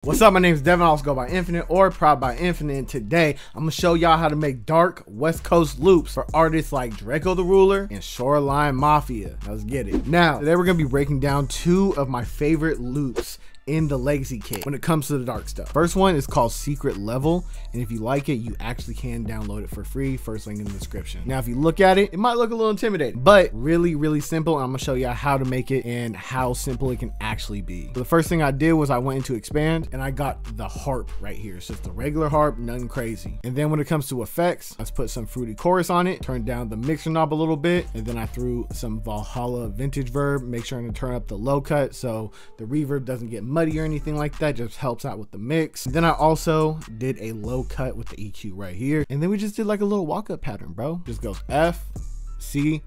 What's up, my name is Devin. I also go by Infinite or Proud by Infinite, and today I'm gonna show y'all how to make dark West Coast loops for artists like Drakeo the Ruler and Shoreline Mafia. Let's get it. Now, today we're gonna be breaking down two of my favorite loops in the Legacy kit when it comes to the dark stuff. First one is called Secret Level, and if you like it, you actually can download it for free. First link in the description. Now, if you look at it, it might look a little intimidating, but really simple. And I'm gonna show you how to make it and how simple it can actually be. So the first thing I did was I went into expand and I got the harp right here. It's just the regular harp, nothing crazy. And then when it comes to effects, let's put some fruity chorus on it, turn down the mixer knob a little bit, and then I threw some Valhalla vintage verb. Make sure to turn up the low cut so the reverb doesn't get muddy or anything like that, just helps out with the mix. And then I also did a low cut with the EQ right here, and then we just did like a little walk-up pattern, bro. Just goes F, C,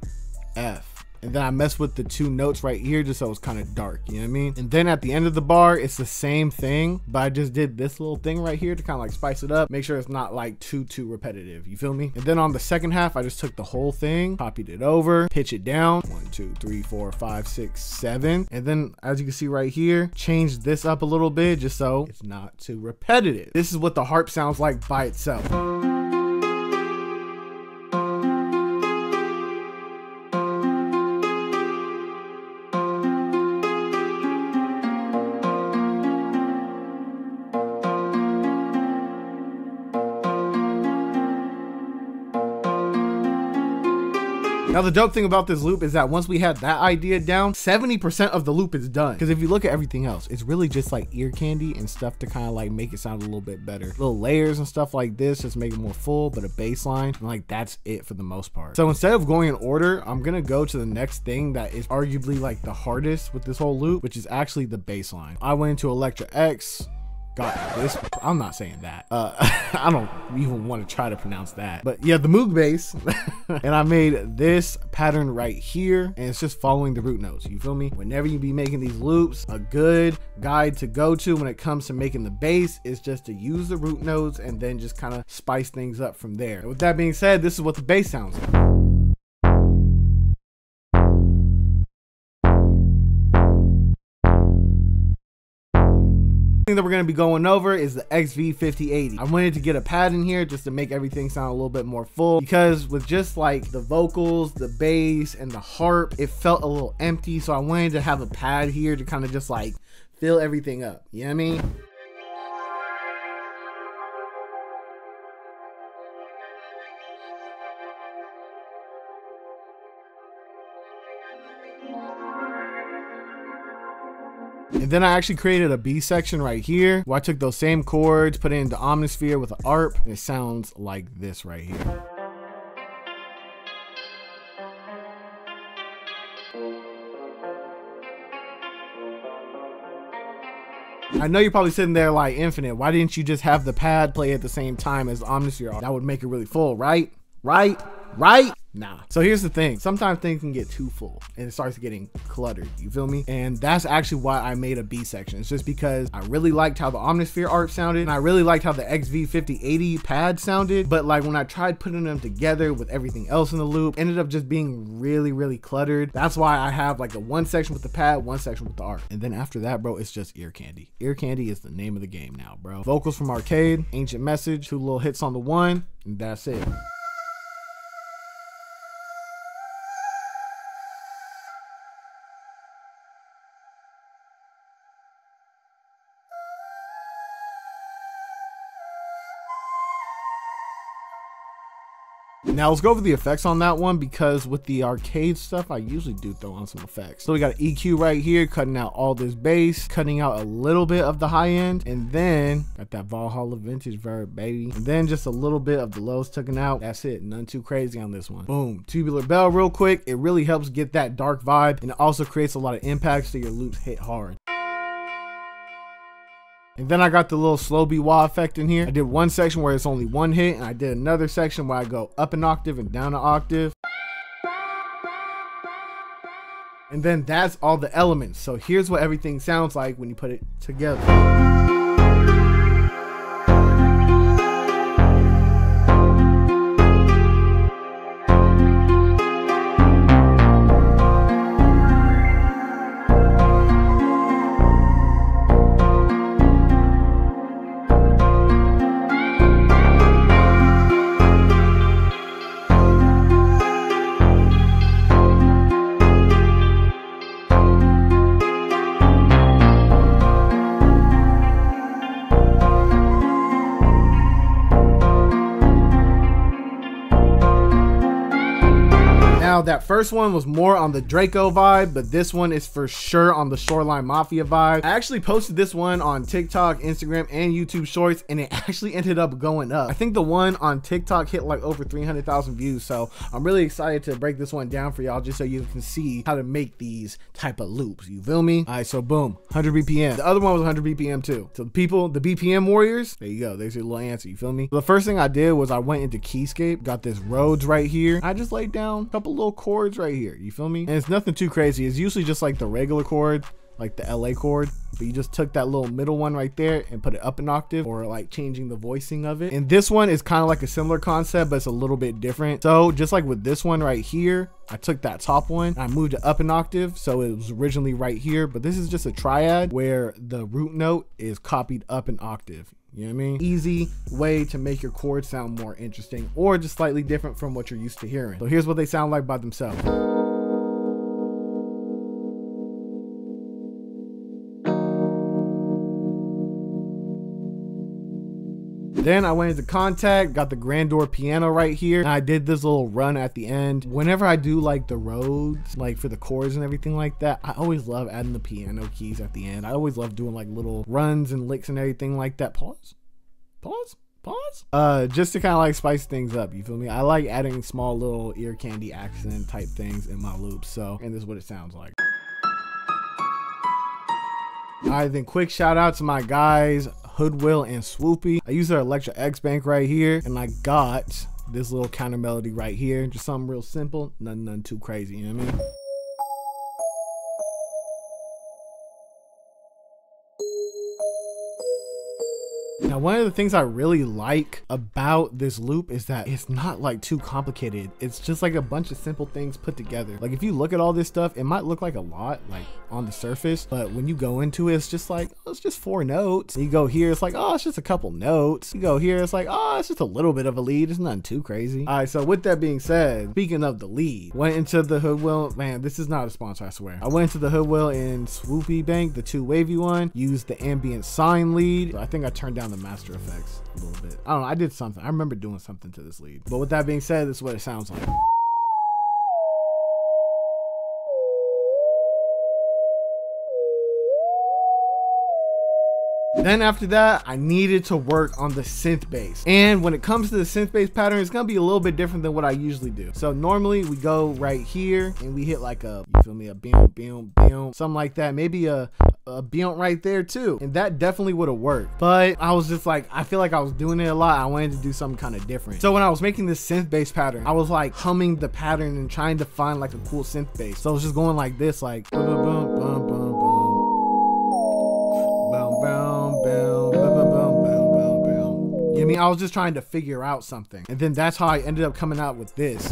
F. And then I messed with the two notes right here just so it's kind of dark, you know what I mean? And then at the end of the bar, it's the same thing, but I just did this little thing right here to kind of like spice it up, make sure it's not like too repetitive, you feel me? And then on the second half, I just took the whole thing, copied it over, pitch it down, 1, 2, 3, 4, 5, 6, 7. And then as you can see right here, change this up a little bit just so it's not too repetitive. This is what the harp sounds like by itself. Now, the dope thing about this loop is that once we had that idea down, 70% of the loop is done. Because if you look at everything else, it's really just like ear candy and stuff to kind of like make it sound a little bit better. Little layers and stuff like this just make it more full, but a bass line, and like that's it for the most part. So instead of going in order, I'm gonna go to the next thing that is arguably like the hardest with this whole loop, which is actually the bass line. I went into Electra X, got this, I'm not saying that. I don't even want to try to pronounce that. But yeah, the Moog bass. And I made this pattern right here, and it's just following the root notes. You feel me? Whenever you be making these loops, a good guide to go to when it comes to making the bass is just to use the root notes and then just kind of spice things up from there. And with that being said, this is what the bass sounds like. Thing that we're going to be going over is the XV5080. I wanted to get a pad in here just to make everything sound a little bit more full, because with just like the vocals, the bass, and the harp, it felt a little empty. So I wanted to have a pad here to kind of just like fill everything up. You know what I mean? And then I actually created a B section right here where I took those same chords, put it into Omnisphere with an ARP, and it sounds like this right here. I know you're probably sitting there like, Infinite, why didn't you just have the pad play at the same time as Omnisphere? That would make it really full, right? Right? Nah. So here's the thing. Sometimes things can get too full and it starts getting cluttered. You feel me? And that's actually why I made a B section. It's just because I really liked how the Omnisphere art sounded, and I really liked how the XV5080 pad sounded. But like when I tried putting them together with everything else in the loop, ended up just being really cluttered. That's why I have like a one section with the pad, one section with the art. And then after that, bro, it's just ear candy. Ear candy is the name of the game now, bro. Vocals from Arcade, Ancient Message, 2 little hits on the one, and that's it. Now let's go over the effects on that one, because with the arcade stuff, I usually do throw on some effects. So we got EQ right here, cutting out all this bass, cutting out a little bit of the high end, and then got that Valhalla vintage verb, baby. And then just a little bit of the lows taken out. That's it, none too crazy on this one. Boom, tubular bell real quick. It really helps get that dark vibe, and it also creates a lot of impact so your loops hit hard. And then I got the little slow beat wah effect in here. I did one section where it's only one hit, and I did another section where I go up an octave and down an octave. And then that's all the elements. So here's what everything sounds like when you put it together. Now that first one was more on the Drakeo vibe, but this one is for sure on the Shoreline Mafia vibe. I actually posted this one on TikTok, Instagram, and YouTube Shorts, and it actually ended up going up. I think the one on TikTok hit like over 300,000 views, so I'm really excited to break this one down for y'all just so you can see how to make these type of loops. You feel me? All right, so boom, 100 BPM. The other one was 100 BPM too. So the people, the BPM warriors, there you go. There's your little answer. You feel me? So the first thing I did was I went into Keyscape, got this Rhodes right here. I just laid down a couple little chords right here. You feel me? And it's nothing too crazy. It's usually just like the regular chord, like the LA chord, but you just took that little middle one right there and put it up an octave, or like changing the voicing of it. And this one is kind of like a similar concept, but it's a little bit different. So just like with this one right here, I took that top one and I moved it up an octave, so it was originally right here, but this is just a triad where the root note is copied up an octave. You know what I mean? Easy way to make your chords sound more interesting or just slightly different from what you're used to hearing. So here's what they sound like by themselves. Then I went into Contact, got the Grandeur piano right here, and I did this little run at the end. Whenever I do like the Rhodes, like for the chords and everything like that, I always love adding the piano keys at the end. I always love doing like little runs and licks and everything like that. Pause. Just to kind of like spice things up, you feel me? I like adding small little ear candy accent type things in my loops. So, and this is what it sounds like. All right, then quick shout out to my guys, Hoodwill and Swoopy. I use their Electra X Bank right here, and I got this little counter melody right here. Just something real simple, nothing too crazy, you know what I mean? Now, one of the things I really like about this loop is that it's not like too complicated. It's just like a bunch of simple things put together. Like if you look at all this stuff, it might look like a lot like on the surface, but when you go into it, it's just like, oh, it's just 4 notes. You go here, it's like, oh, it's just a couple notes. You go here, it's like, oh, it's just a little bit of a lead. It's nothing too crazy. All right, so with that being said, speaking of the lead, went into the Hoodwill. Man, this is not a sponsor, I swear. I went into the Hoodwill and Swoopy Bank, the 2 wavy one, used the ambient sine lead. So I think I turned down the master effects a little bit. I don't know, I did something. I remember doing something to this lead. But with that being said, this is what it sounds like. Then after that, I needed to work on the synth bass. And when it comes to the synth bass pattern, it's gonna be a little bit different than what I usually do. So normally we go right here and we hit like a, you feel me, a boom, boom, boom, something like that. Maybe a boom right there too. And that definitely would have worked. But I was just like, I feel like I was doing it a lot. I wanted to do something kind of different. So when I was making this synth bass pattern, I was like humming the pattern and trying to find like a cool synth bass. So I was just going like this, like boom, boom, boom, boom, boom. I mean, I was just trying to figure out something, and then that's how I ended up coming out with this.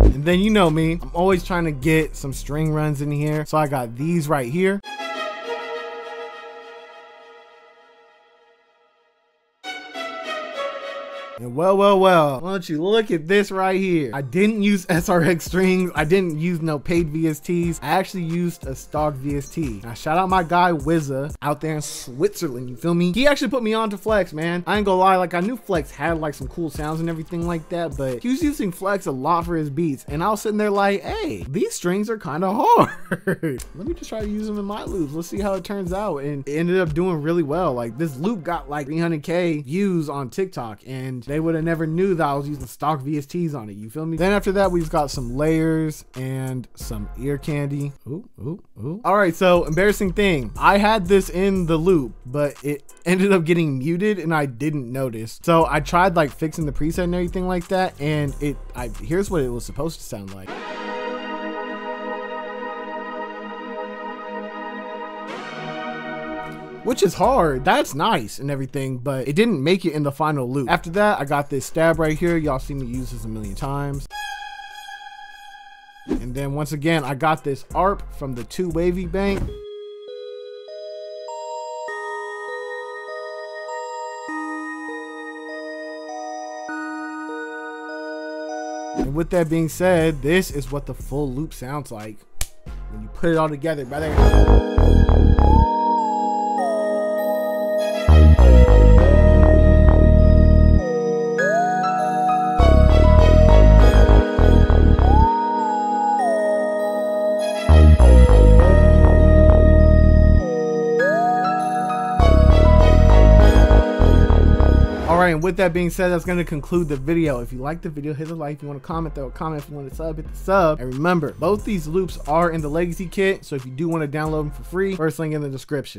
And then you know me, I'm always trying to get some string runs in here, so I got these right here. And well, why don't you look at this right here? I didn't use SRX strings. I didn't use no paid VSTs. I actually used a stock VST. Now shout out my guy Wizza out there in Switzerland, you feel me? He actually put me on to Flex, man. I ain't gonna lie, like I knew Flex had like some cool sounds and everything like that, but he was using Flex a lot for his beats. And I was sitting there like, hey, these strings are kind of hard. Let me just try to use them in my loops. Let's see how it turns out. And it ended up doing really well. Like this loop got like 300K views on TikTok, and they would have never knew that I was using stock VSTs on it, you feel me? Then after that, we've got some layers and some ear candy. Ooh. All right, so embarrassing thing. I had this in the loop, but it ended up getting muted and I didn't notice. So I tried like fixing the preset and everything like that, and here's what it was supposed to sound like. Which is hard. That's nice and everything, but it didn't make it in the final loop. After that, I got this stab right here. Y'all seen me use this a million times. And then once again, I got this ARP from the 2 wavy bank. And with that being said, this is what the full loop sounds like when you put it all together, brother. right, and with that being said, that's going to conclude the video. If you like the video, hit a like. If you want to comment, throw a comment. If you want to sub, hit the sub. And remember, both these loops are in the legacy kit, so if you do want to download them for free, first link in the description.